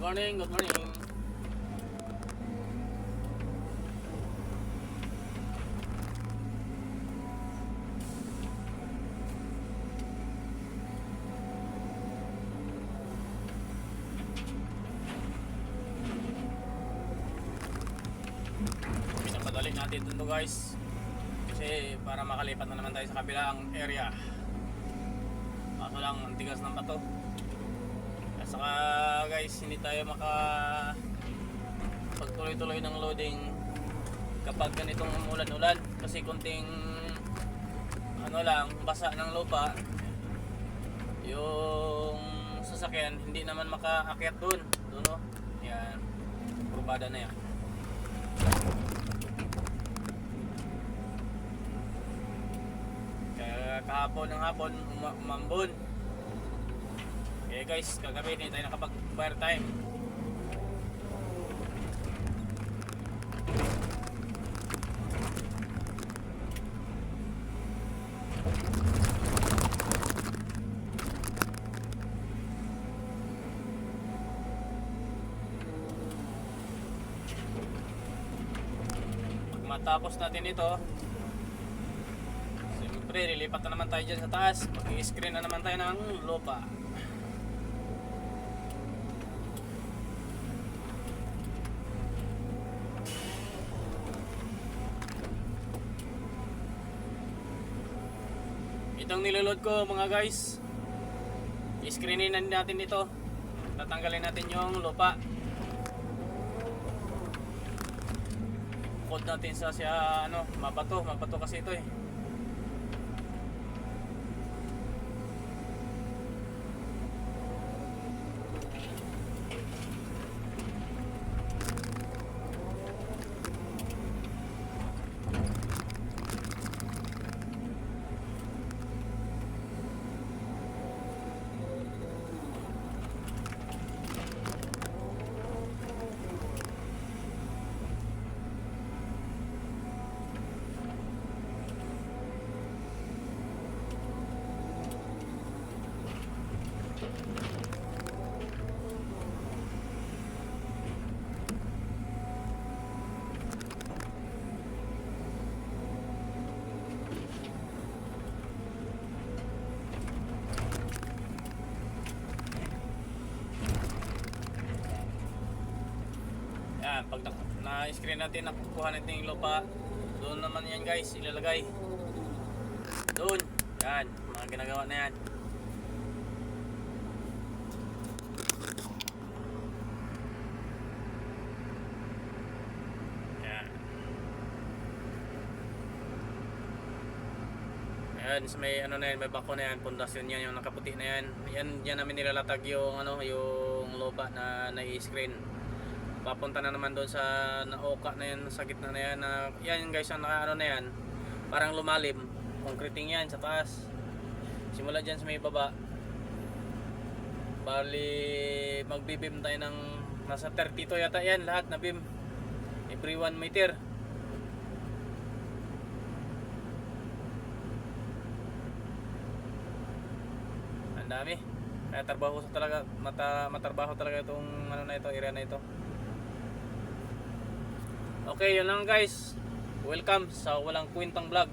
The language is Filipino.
morning, good morning. Pinapadali natin ito guys. Kasi para makalipat na naman tayo sa kabilang area. Kaso lang, ang tigas ng bato. At saka guys, hindi tayo pagtuloy-tuloy ng loading kapag ganitong umulan-ulan. Kasi kunting basa ng lupa, yung sasakyan hindi naman makaakyat doon. No? Yan, probada na yan. Kahapon ng hapon umambon. Okay guys, kagabi hindi tayo nakapag-fire time. Pag matapos natin ito, lilipat na naman tayo dyan sa taas. Mag-i-screen na naman tayo ng lupa. Itong niloload ko mga guys, i-screenin natin ito. Tatanggalin natin yung lupa. Code natin sa mabato kasi ito eh. Yan, pag na-screen natin, nakukuha natin yung lupa, doon naman yan guys, ilalagay. Doon, yan, mga ginagawa na yan. Yan. Ayan, may na yan, may bako na yan, pundasyon yan, yung nakaputi na yan. Yan namin nilalatag yung yung lupa na na-screen. Papunta na naman doon sa naoka na yan, sa gitna na yan. Yan guys, ang na yan, parang lumalim. Concreting yan sa taas. Simula dyan sa may baba. Bali, magbibim tayo ng nasa 32 yata yan, lahat na bim. Every 1 meter. Ang dami. Kaya matarbaho talaga itong na ito, area na ito. Okay, yun lang guys. Welcome sa Walang Kwentang Vlog.